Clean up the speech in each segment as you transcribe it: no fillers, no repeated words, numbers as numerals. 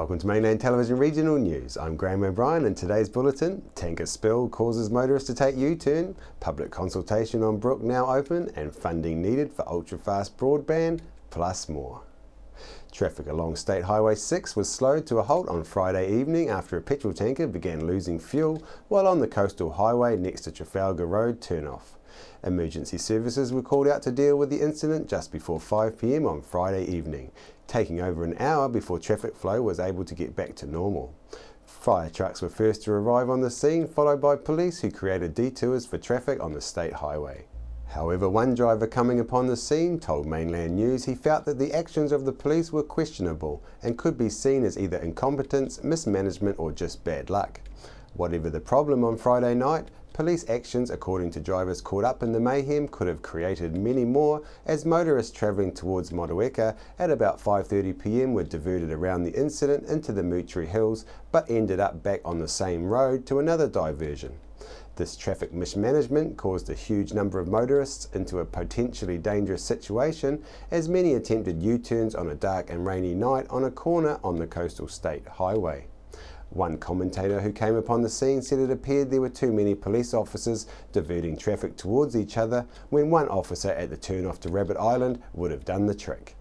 Welcome to Mainland Television Regional News. I'm Graham O'Brien and today's bulletin: tanker spill causes motorists to take U-turn, public consultation on Brook now open, and funding needed for ultra-fast broadband, plus more. Traffic along State Highway 6 was slowed to a halt on Friday evening after a petrol tanker began losing fuel while on the coastal highway next to Trafalgar Road turn-off. Emergency services were called out to deal with the incident just before 5 p.m. on Friday evening, taking over an hour before traffic flow was able to get back to normal. Fire trucks were first to arrive on the scene, followed by police who created detours for traffic on the state highway. However, one driver coming upon the scene told Mainland News he felt that the actions of the police were questionable and could be seen as either incompetence, mismanagement or just bad luck. Whatever the problem on Friday night, police actions, according to drivers caught up in the mayhem, could have created many more, as motorists travelling towards Motueka at about 5:30 p.m. were diverted around the incident into the Moutere Hills, but ended up back on the same road to another diversion. This traffic mismanagement caused a huge number of motorists into a potentially dangerous situation, as many attempted U-turns on a dark and rainy night on a corner on the coastal state highway. One commentator who came upon the scene said it appeared there were too many police officers diverting traffic towards each other when one officer at the turn-off to Rabbit Island would have done the trick.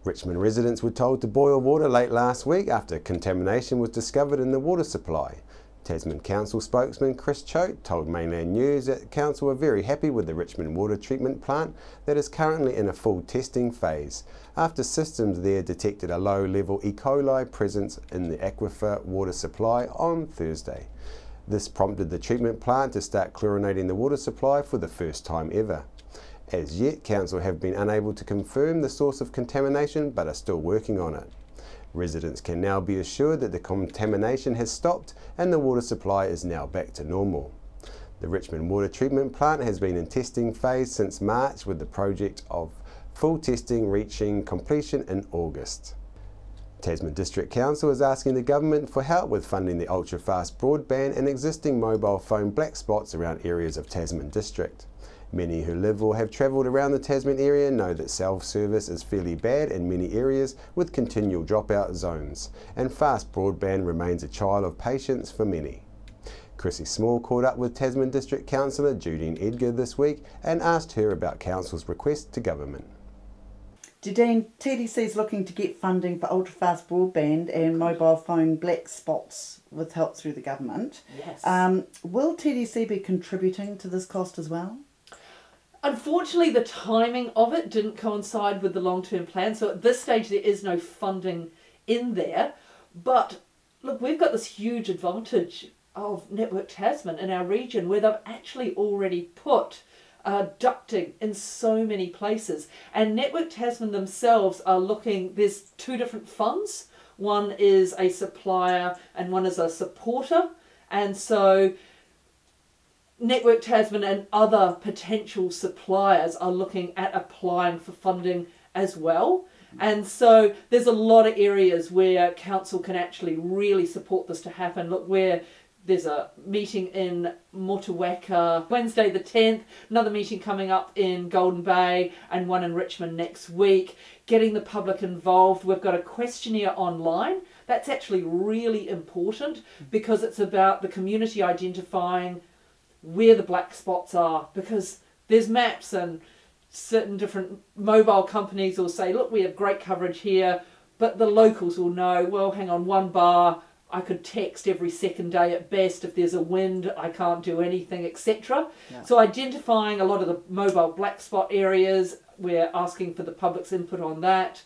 Richmond residents were told to boil water late last week after contamination was discovered in the water supply. Tasman Council spokesman Chris Choate told Mainland News that the council are very happy with the Richmond water treatment plant that is currently in a full testing phase, after systems there detected a low-level E. coli presence in the aquifer water supply on Thursday. This prompted the treatment plant to start chlorinating the water supply for the first time ever. As yet, council have been unable to confirm the source of contamination but are still working on it. Residents can now be assured that the contamination has stopped and the water supply is now back to normal. The Richmond water treatment plant has been in testing phase since March, with the project of full testing reaching completion in August. Tasman District Council is asking the government for help with funding the ultra-fast broadband and existing mobile phone black spots around areas of Tasman District. Many who live or have travelled around the Tasman area know that self-service is fairly bad in many areas with continual dropout zones, and fast broadband remains a trial of patience for many. Chrissy Small caught up with Tasman District Councillor Judine Edgar this week and asked her about Council's request to government. Judine, TDC is looking to get funding for ultra-fast broadband and mobile phone black spots with help through the government. Yes. Will TDC be contributing to this cost as well? Unfortunately, the timing of it didn't coincide with the long-term plan, so at this stage there is no funding in there. But look, we've got this huge advantage of Network Tasman in our region, where they've actually already put ducting in so many places. And Network Tasman themselves are looking, there's two different funds. One is a supplier and one is a supporter. And so Network Tasman and other potential suppliers are looking at applying for funding as well. And so there's a lot of areas where council can actually really support this to happen. Look, there's a meeting in Motueka Wednesday the 10th, another meeting coming up in Golden Bay and one in Richmond next week. Getting the public involved. We've got a questionnaire online. That's actually really important because it's about the community identifying where the black spots are, because there's maps and certain different mobile companies will say, look, we have great coverage here, but the locals will know, well, hang on, one bar, I could text every second day at best. If there's a wind, I can't do anything, etc. Yeah. So identifying a lot of the mobile black spot areas, we're asking for the public's input on that.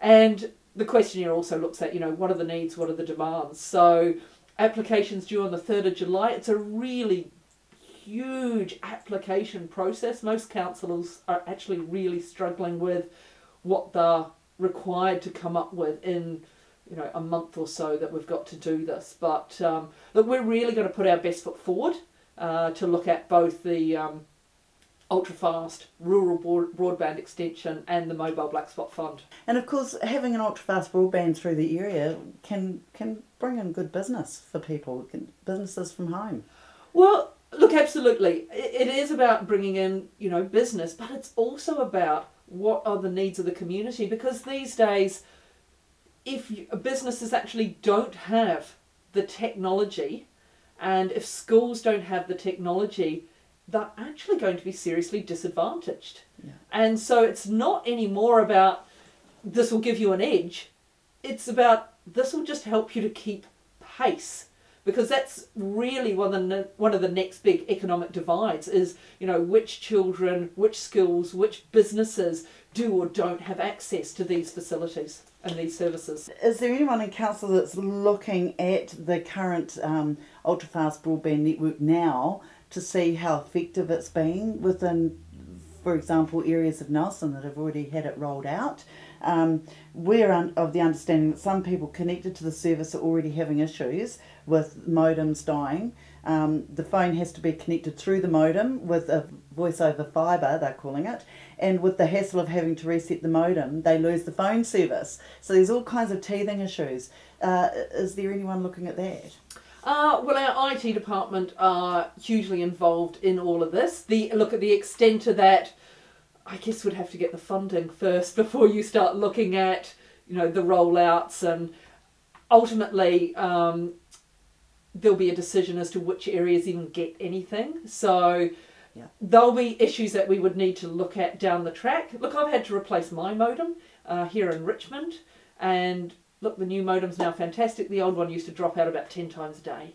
And the questionnaire also looks at, what are the needs, what are the demands. So applications due on the 3rd of July. It's a really huge application process. Most councillors are actually really struggling with what they're required to come up with in a month or so that we've got to do this. But look, we're really going to put our best foot forward to look at both the ultra-fast rural broadband extension and the mobile black spot fund. And of course, having an ultra-fast broadband through the area can bring in good business for people, businesses from home. Well, look, absolutely. It is about bringing in, business, but it's also about what are the needs of the community, because these days if businesses actually don't have the technology, and if schools don't have the technology, they're actually going to be seriously disadvantaged. Yeah. And so it's not anymore about this will give you an edge. It's about this will just help you to keep pace. Because that's really one of the next big economic divides is, which children, which schools, which businesses do or don't have access to these facilities and these services. Is there anyone in council that's looking at the current ultra-fast broadband network now to see how effective it's been within, for example, areas of Nelson that have already had it rolled out? We're of the understanding that some people connected to the service are already having issues with modems dying. The phone has to be connected through the modem with a voice over fibre, they're calling it, and with the hassle of having to reset the modem, they lose the phone service. So there's all kinds of teething issues. Is there anyone looking at that? Well, our IT department are hugely involved in all of this. The extent of that, I guess would have to get the funding first before you start looking at, the rollouts, and ultimately there'll be a decision as to which areas even get anything. So there'll be issues that we would need to look at down the track. Look, I've had to replace my modem here in Richmond, and look, the new modem's now fantastic. The old one used to drop out about 10 times a day.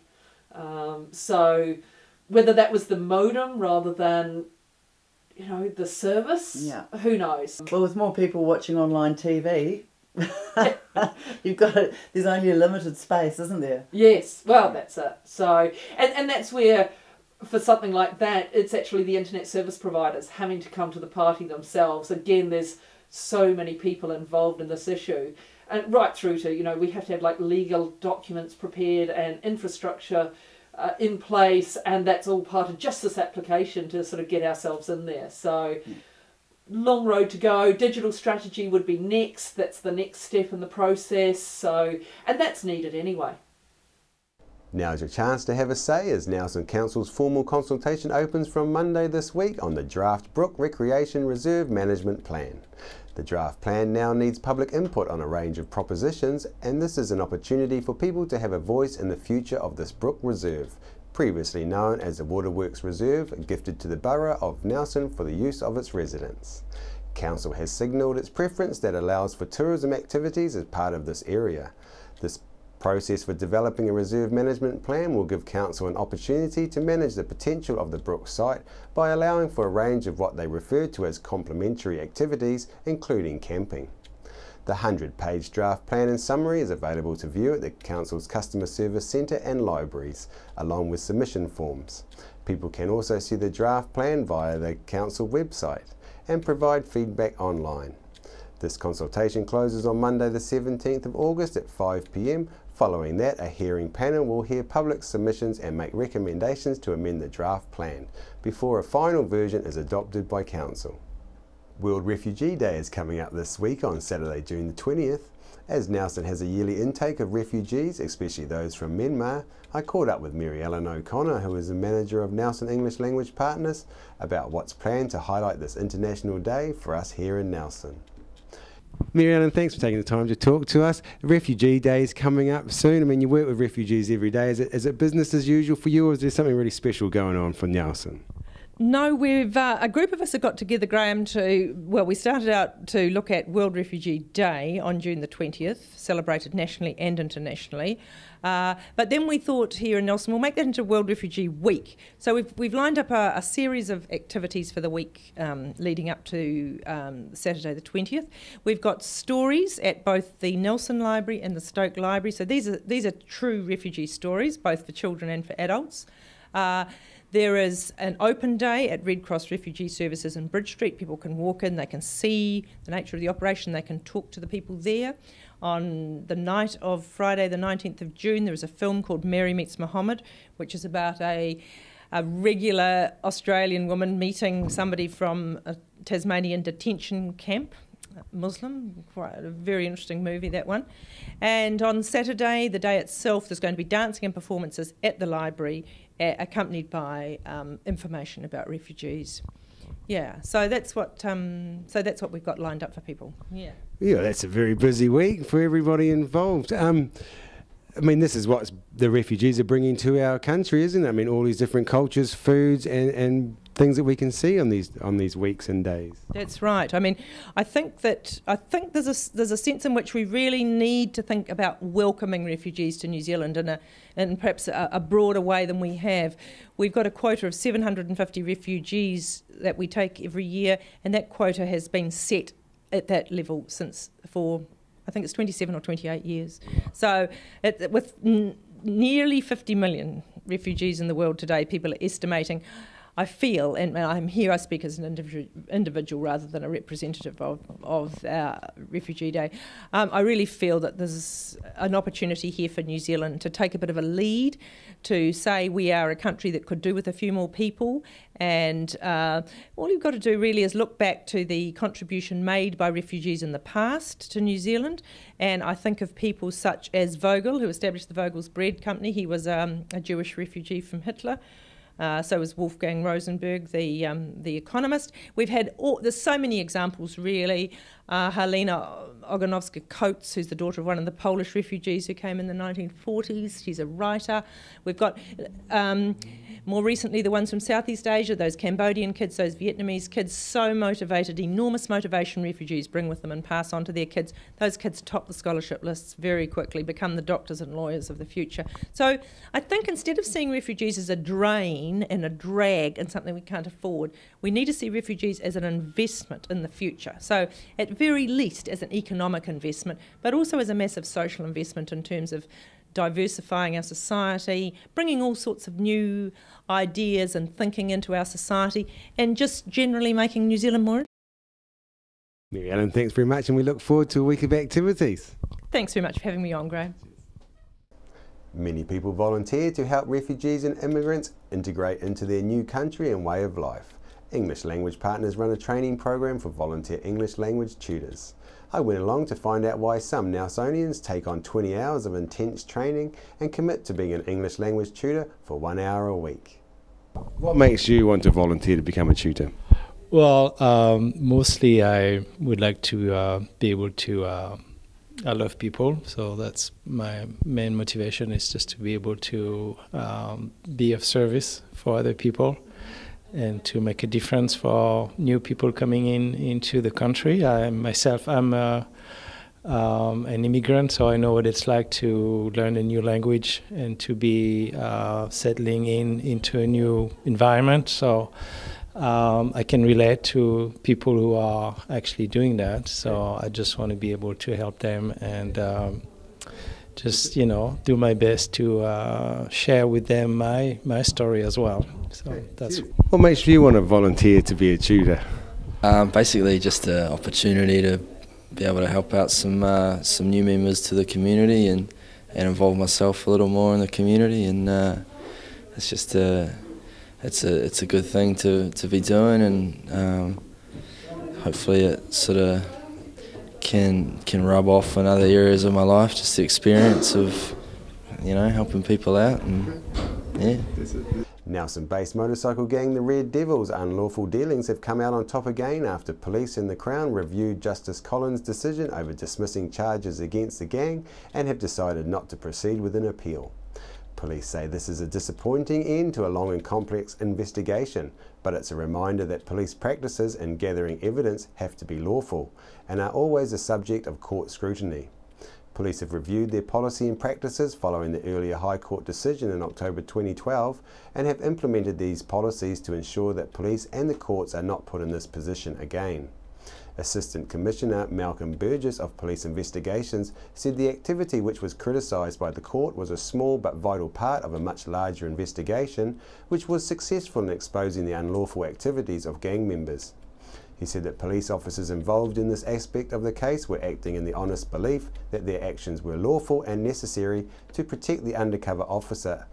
So whether that was the modem rather than the service, who knows? Well, with more people watching online TV, there's only a limited space, isn't there? Yes, well, that's it. So, and that's where, for something like that, it's actually the internet service providers having to come to the party themselves. Again, there's so many people involved in this issue, and right through to, we have to have like legal documents prepared and infrastructure in place, and that's all part of just this application to sort of get ourselves in there. So long road to go. Digital strategy would be next. That's the next step in the process. So, and that's needed anyway. Now's your chance to have a say as Nelson Council's formal consultation opens from Monday this week on the draft Brook Recreation Reserve Management Plan. The draft plan now needs public input on a range of propositions, and this is an opportunity for people to have a voice in the future of this Brook Reserve, previously known as the Waterworks Reserve, gifted to the Borough of Nelson for the use of its residents. Council has signalled its preference that allows for tourism activities as part of this area. This process for developing a reserve management plan will give Council an opportunity to manage the potential of the Brook site by allowing for a range of what they refer to as complementary activities, including camping. The 100-page draft plan and summary is available to view at the Council's Customer Service Centre and libraries, along with submission forms. People can also see the draft plan via the Council website and provide feedback online. This consultation closes on Monday the 17th of August at 5 p.m. Following that, a hearing panel will hear public submissions and make recommendations to amend the draft plan before a final version is adopted by Council. World Refugee Day is coming up this week on Saturday, June the 20th. As Nelson has a yearly intake of refugees, especially those from Myanmar, I caught up with Mary Ellen O'Connor, who is the manager of Nelson English Language Partners, about what's planned to highlight this International Day for us here in Nelson. Mary Ellen, thanks for taking the time to talk to us. Refugee Day is coming up soon. I mean, you work with refugees every day. Is it business as usual for you, or is there something really special going on for Nelson? No, we've a group of us have got together, Graham, we started out to look at World Refugee Day on June the 20th, celebrated nationally and internationally. But then we thought here in Nelson, we'll make that into World Refugee Week. So we've lined up a series of activities for the week leading up to Saturday the 20th. We've got stories at both the Nelson Library and the Stoke Library. So these are true refugee stories, both for children and for adults. There is an open day at Red Cross Refugee Services in Bridge Street. People can walk in, they can see the nature of the operation, they can talk to the people there. On the night of Friday the 19th of June, there is a film called Mary Meets Muhammad, which is about a regular Australian woman meeting somebody from a Tasmanian detention camp, Muslim. Quite a very interesting movie, that one. And on Saturday, the day itself, there's going to be dancing and performances at the library, accompanied by information about refugees. Yeah, so that's what we've got lined up for people. Yeah. Yeah, that's a very busy week for everybody involved. I mean, this is what the refugees are bringing to our country, isn't it? I mean, all these different cultures, foods, and things that we can see on these weeks and days. That's right. I mean, I think there's a sense in which we really need to think about welcoming refugees to New Zealand in perhaps a broader way than we have. We've got a quota of 750 refugees that we take every year, and that quota has been set at that level for I think it's 27 or 28 years. So with nearly 50 million refugees in the world today, people are estimating, I feel, and I'm here, I speak as an individual rather than a representative of Refugee Day, I really feel that there's an opportunity here for New Zealand to take a bit of a lead, to say we are a country that could do with a few more people, and all you've got to do really is look back to the contribution made by refugees in the past to New Zealand, and I think of people such as Vogel, who established the Vogel's Bread Company. He was a Jewish refugee from Hitler. So was Wolfgang Rosenberg, the economist. We've had there's so many examples, really. Helena Ogonowska-Coates, who's the daughter of one of the Polish refugees who came in the 1940s. She's a writer. We've got, more recently, the ones from Southeast Asia, those Cambodian kids, those Vietnamese kids, so motivated, enormous motivation refugees bring with them and pass on to their kids. Those kids top the scholarship lists very quickly, become the doctors and lawyers of the future. So I think instead of seeing refugees as a drain and a drag and something we can't afford, we need to see refugees as an investment in the future. So at very least as an economic investment, but also as a massive social investment in terms of diversifying our society, bringing all sorts of new ideas and thinking into our society, and just generally making New Zealand more. Mary Ellen, thanks very much, and we look forward to a week of activities. Thanks very much for having me on, Graham. Many people volunteer to help refugees and immigrants integrate into their new country and way of life. English Language Partners run a training program for volunteer English language tutors. I went along to find out why some Nelsonians take on 20 hours of intense training and commit to being an English language tutor for 1 hour a week. What makes you want to volunteer to become a tutor? Well, mostly I would like to be able to I love people, so that's my main motivation, is just to be able to be of service for other people and to make a difference for new people coming into the country. I'm an immigrant, so I know what it's like to learn a new language and to be settling into a new environment. So I can relate to people who are actually doing that. So I just want to be able to help them and just, do my best to share with them my story as well. So that's what makes you want to volunteer to be a tutor. Basically, just an opportunity to be able to help out some new members to the community and involve myself a little more in the community, and it's just it's a good thing to be doing, and hopefully it sort of can rub off in other areas of my life. Just the experience of helping people out, and yeah. Nelson-based motorcycle gang the Red Devils' unlawful dealings have come out on top again after police and the Crown reviewed Justice Collins' decision over dismissing charges against the gang and have decided not to proceed with an appeal. Police say this is a disappointing end to a long and complex investigation, but it's a reminder that police practices in gathering evidence have to be lawful and are always a subject of court scrutiny. Police have reviewed their policy and practices following the earlier High Court decision in October 2012 and have implemented these policies to ensure that police and the courts are not put in this position again. Assistant Commissioner Malcolm Burgess of Police Investigations said the activity which was criticised by the court was a small but vital part of a much larger investigation which was successful in exposing the unlawful activities of gang members. He said that police officers involved in this aspect of the case were acting in the honest belief that their actions were lawful and necessary to protect the undercover officer.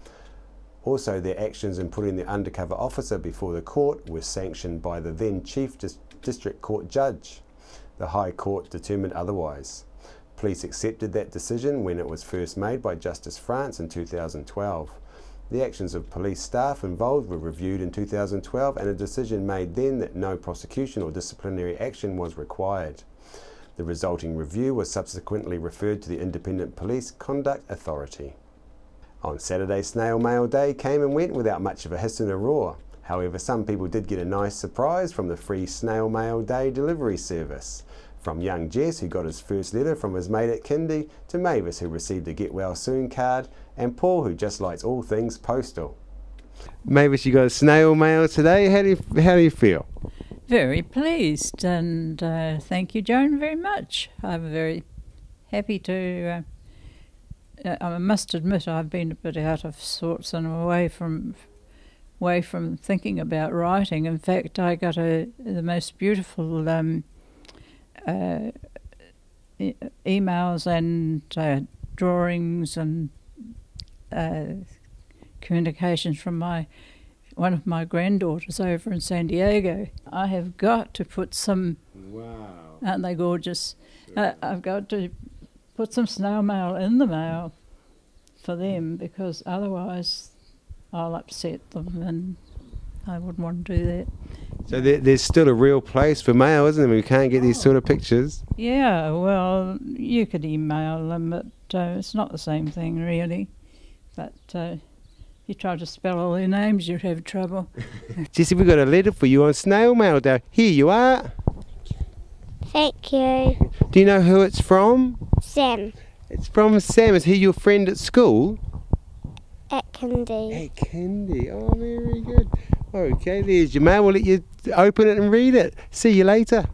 Also, their actions in putting the undercover officer before the court were sanctioned by the then Chief District Court Judge. The High Court determined otherwise. Police accepted that decision when it was first made by Justice France in 2012. The actions of police staff involved were reviewed in 2012 and a decision made then that no prosecution or disciplinary action was required. The resulting review was subsequently referred to the Independent Police Conduct Authority. On Saturday, Snail Mail Day came and went without much of a hiss and a roar. However, some people did get a nice surprise from the free Snail Mail Day delivery service. From young Jess, who got his first letter from his mate at kindy, to Mavis, who received a Get Well Soon card, and Paul, who just likes all things postal. Mavis, you got a snail mail today. How do you feel? Very pleased, and thank you, Joan, very much. I'm very happy to. I must admit, I've been a bit out of sorts and away from thinking about writing. In fact, I got the most beautiful emails and drawings and communications from one of my granddaughters over in San Diego. I have got to put some. Wow! Aren't they gorgeous? I've got to put some snail mail in the mail for them, because otherwise I'll upset them, and I wouldn't want to do that. So there's still a real place for mail, isn't there? We can't get these sort of pictures. Yeah, well, you could email them, but it's not the same thing, really. But you try to spell all their names, you'd have trouble. Jessie, we've got a letter for you on Snail Mail Day. Here you are. Thank you. Do you know who it's from? Sam. It's from Sam. Is he your friend at school? At kindy. At kindy. Oh, very good. Okay, there's your mail. We'll let you open it and read it. See you later.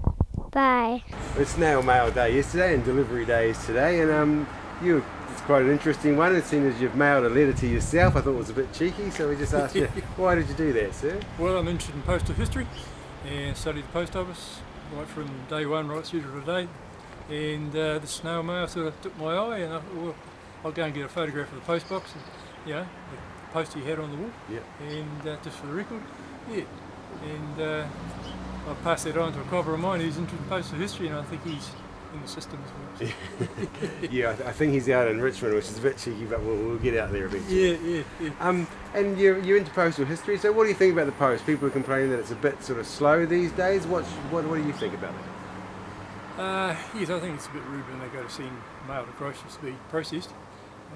Bye. It's Snail Mail Day yesterday and Delivery Day is today, and it's quite an interesting one. As soon as you've mailed a letter to yourself, I thought it was a bit cheeky, so we just asked you, why did you do that, sir? Well, I'm interested in postal history and studied the post office right from day one right through to today. And the snail mail sort of took my eye, and I thought, well, I'll go and get a photograph of the post box, and, the poster you had on the wall, and just for the record, and I'll pass that on to a cobber of mine who's interested in postal history, and I think he's in the system as well. Yeah, I think he's out in Richmond, which is a bit cheeky, but we'll get out there eventually. Yeah. And you're into postal history, so what do you think about the post? People are complaining that it's a bit sort of slow these days. What do you think about it? Yes, I think it's a bit rude when they go to send mail across just to be processed,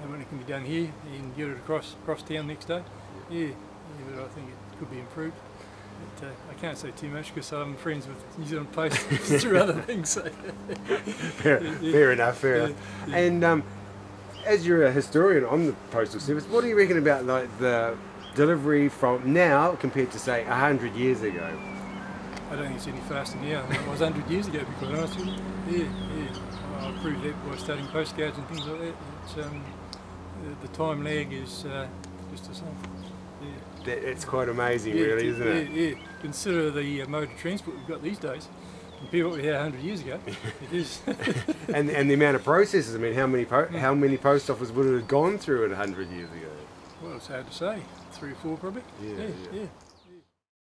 and when it can be done here and get it across town next day. Yeah, but I think it could be improved. But I can't say too much because I'm friends with New Zealand Post through other things. So. Fair enough. Yeah. And as you're a historian on the postal service, what do you reckon about like the delivery from now compared to say 100 years ago? I don't think it's any faster now than it was 100 years ago, because honest with you. Yeah. I proved that by studying postcards and things like that. It's, the time lag is just the same. Yeah. It's quite amazing, really, isn't it? Yeah. Consider the mode of transport we've got these days compared to what we had 100 years ago. It is. and the amount of processes. I mean, how many post offices would it have gone through 100 years ago? Well, it's hard to say. 3 or 4 probably. Yeah.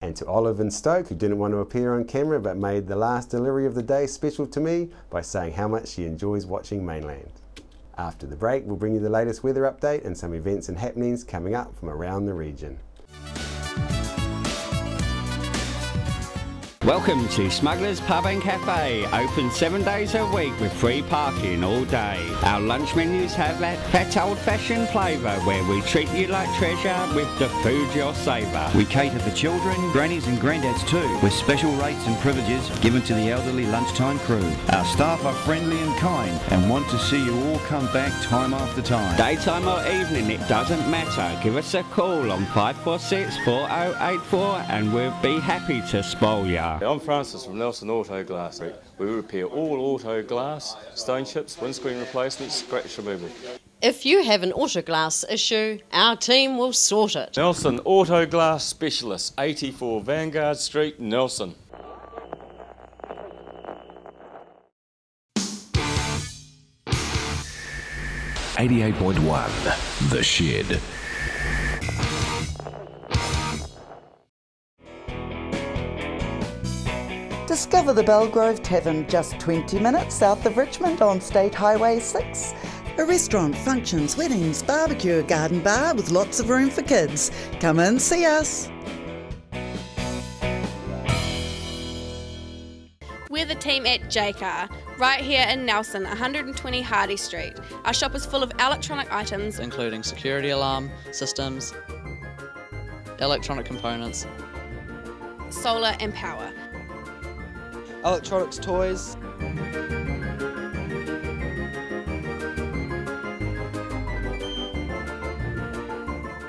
And to Olive and Stoke, who didn't want to appear on camera but made the last delivery of the day special to me by saying how much she enjoys watching Mainland. After the break, we'll bring you the latest weather update and some events and happenings coming up from around the region. Welcome to Smugglers Pub and Cafe, open 7 days a week with free parking all day. Our lunch menus have that fat old-fashioned flavour where we treat you like treasure with the food you'll savour. We cater for children, grannies and granddads too, with special rates and privileges given to the elderly lunchtime crew. Our staff are friendly and kind and want to see you all come back time after time. Daytime or evening, it doesn't matter. Give us a call on 546 4084 and we'll be happy to spoil ya. I'm Francis from Nelson Auto Glass. We repair all auto glass, stone chips, windscreen replacements, scratch removal. If you have an auto glass issue, our team will sort it. Nelson Auto Glass Specialist, 84 Vanguard Street, Nelson. .1 The Shed. Discover the Belgrove Tavern just 20 minutes south of Richmond on State Highway 6. A restaurant, functions, weddings, barbecue, a garden bar with lots of room for kids. Come and see us. We're the team at JCar, right here in Nelson, 120 Hardy Street. Our shop is full of electronic items, including security alarm systems, electronic components, solar and power, electronics toys,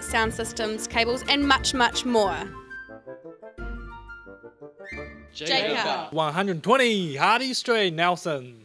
sound systems, cables, and much, much more. JCar. 120 Hardy Street, Nelson.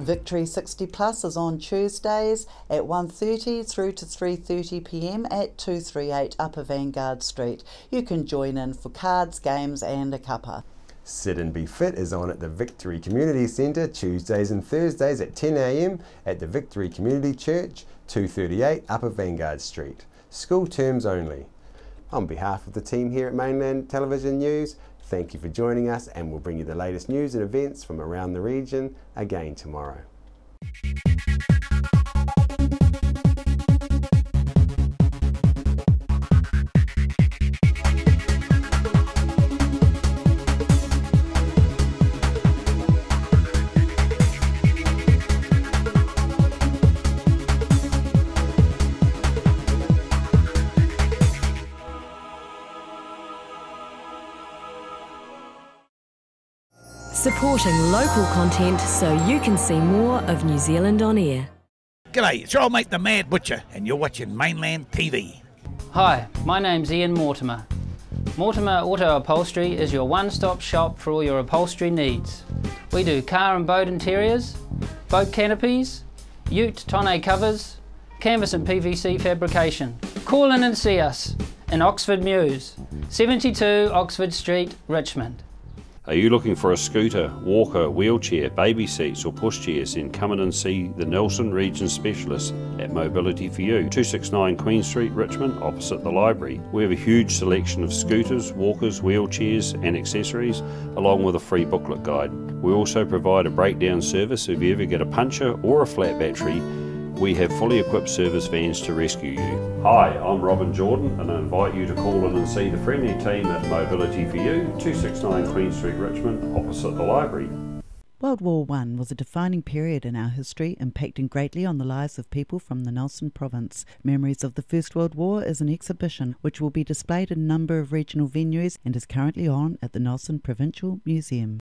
Victory 60 Plus is on Tuesdays at 1:30 through to 3:30 p.m. at 238 Upper Vanguard Street. You can join in for cards, games and a cuppa. Sit and Be Fit is on at the Victory Community Centre Tuesdays and Thursdays at 10 a.m. at the Victory Community Church, 238 Upper Vanguard Street. School terms only. On behalf of the team here at Mainland Television News, thank you for joining us, and we'll bring you the latest news and events from around the region again tomorrow. Supporting local content so you can see more of New Zealand on air. G'day, it's your old mate the Mad Butcher, and you're watching Mainland TV. Hi, my name's Ian Mortimer. Mortimer Auto Upholstery is your one-stop shop for all your upholstery needs. We do car and boat interiors, boat canopies, ute tonneau covers, canvas and PVC fabrication. Call in and see us in Oxford Mews, 72 Oxford Street, Richmond. Are you looking for a scooter, walker, wheelchair, baby seats or pushchairs? Then come in and see the Nelson Region Specialist at Mobility for You, 269 Queen Street, Richmond, opposite the library. We have a huge selection of scooters, walkers, wheelchairs and accessories, along with a free booklet guide. We also provide a breakdown service if you ever get a puncture or a flat battery. We have fully equipped service vans to rescue you. Hi, I'm Robin Jordan and I invite you to call in and see the friendly team at Mobility for You, 269 Queen Street, Richmond, opposite the library. World War I was a defining period in our history, impacting greatly on the lives of people from the Nelson province. Memories of the First World War is an exhibition which will be displayed in a number of regional venues and is currently on at the Nelson Provincial Museum.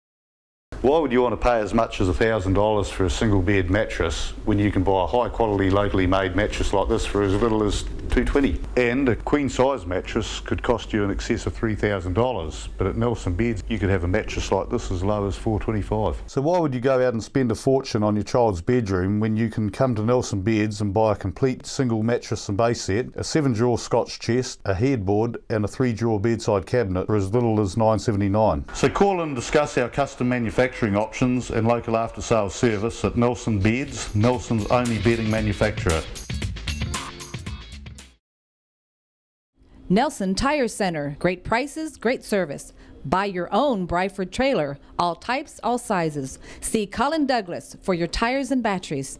Why would you want to pay as much as $1,000 for a single bed mattress when you can buy a high quality locally made mattress like this for as little as $220? And a queen size mattress could cost you in excess of $3,000, but at Nelson Beds you could have a mattress like this as low as $425. So why would you go out and spend a fortune on your child's bedroom when you can come to Nelson Beds and buy a complete single mattress and base set, a 7-drawer Scotch chest, a headboard and a 3-drawer bedside cabinet for as little as $979? So call and discuss our custom manufacturing options and local after sales service at Nelson Beds, Nelson's only bedding manufacturer. Nelson Tire Center. Great prices, great service. Buy your own Bryford trailer. All types, all sizes. See Colin Douglas for your tires and batteries.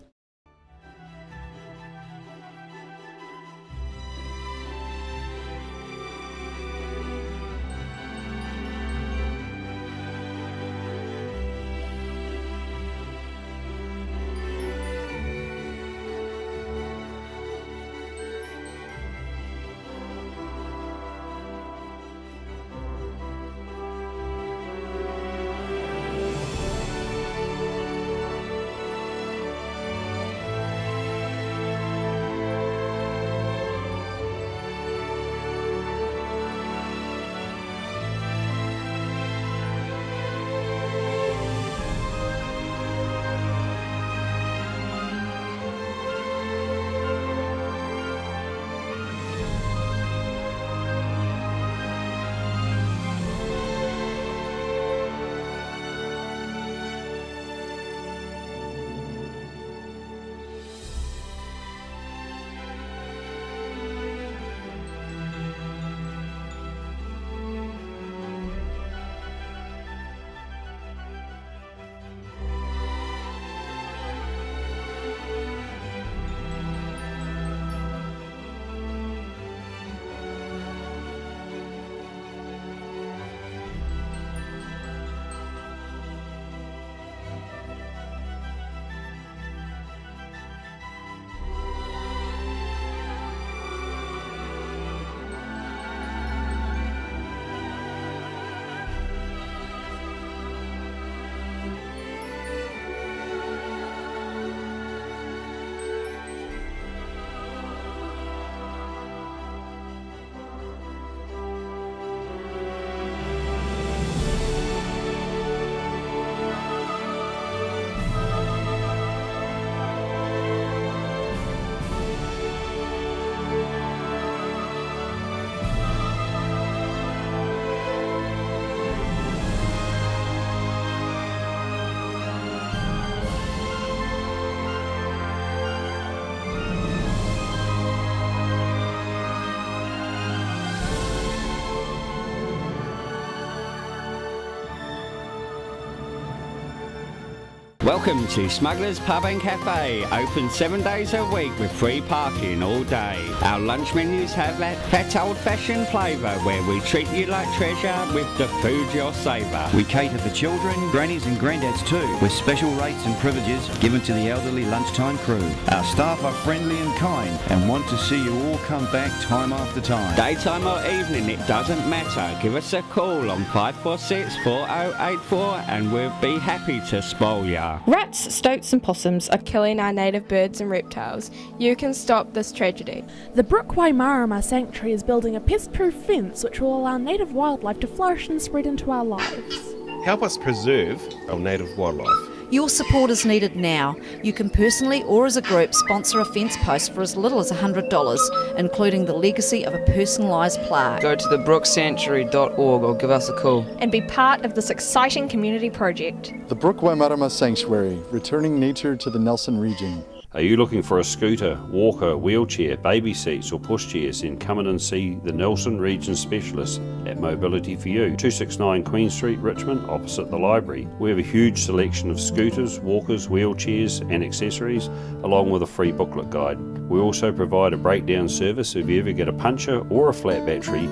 Welcome to Smugglers Pub and Cafe, open 7 days a week with free parking all day. Our lunch menus have that fat old-fashioned flavour where we treat you like treasure with the food you'll savour. We cater for children, grannies and granddads too, with special rates and privileges given to the elderly lunchtime crew. Our staff are friendly and kind and want to see you all come back time after time. Daytime or evening, it doesn't matter. Give us a call on 546 4084 and we'll be happy to spoil ya. Rats, stoats and possums are killing our native birds and reptiles. You can stop this tragedy. The Brookway Marama Sanctuary is building a pest-proof fence which will allow native wildlife to flourish and spread into our lives. Help us preserve our native wildlife. Your support is needed now. You can personally or as a group sponsor a fence post for as little as $100, including the legacy of a personalised plaque. Go to thebrooksanctuary.org or give us a call. And be part of this exciting community project. The Brookway Marama Sanctuary, returning nature to the Nelson region. Are you looking for a scooter, walker, wheelchair, baby seats or pushchairs? Then come in and see the Nelson Region Specialist at Mobility for You, 269 Queen Street, Richmond, opposite the library. We have a huge selection of scooters, walkers, wheelchairs and accessories, along with a free booklet guide. We also provide a breakdown service if you ever get a puncture or a flat battery.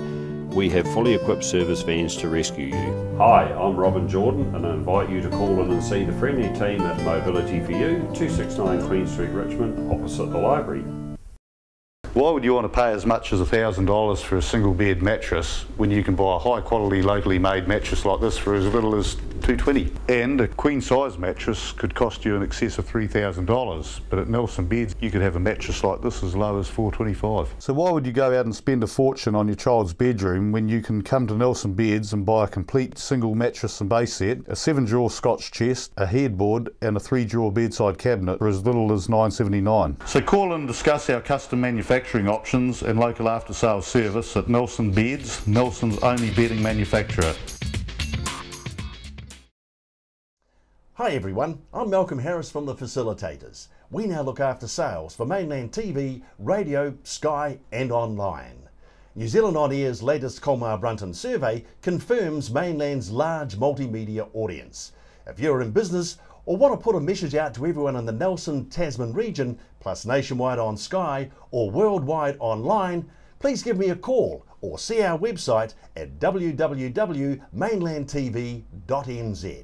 We have fully equipped service vans to rescue you. Hi, I'm Robin Jordan and I invite you to call in and see the friendly team at Mobility for You, 269 Queen Street, Richmond, opposite the library. Why would you want to pay as much as $1,000 for a single bed mattress when you can buy a high quality locally made mattress like this for as little as $220? And a queen size mattress could cost you in excess of $3,000, but at Nelson Beds you could have a mattress like this as low as $425. So why would you go out and spend a fortune on your child's bedroom when you can come to Nelson Beds and buy a complete single mattress and base set, a 7-drawer Scotch chest, a headboard and a 3-drawer bedside cabinet for as little as $979? So call and discuss our custom manufacturing options and local after sales service at Nelson Beds, Nelson's only bedding manufacturer. Hi everyone, I'm Malcolm Harris from The Facilitators. We now look after sales for mainland TV, radio, Sky and online. New Zealand On Air's latest Colmar Brunton survey confirms mainland's large multimedia audience. If you're in business or want to put a message out to everyone in the Nelson Tasman region, plus nationwide on Sky or worldwide online, please give me a call or see our website at www.mainlandtv.nz.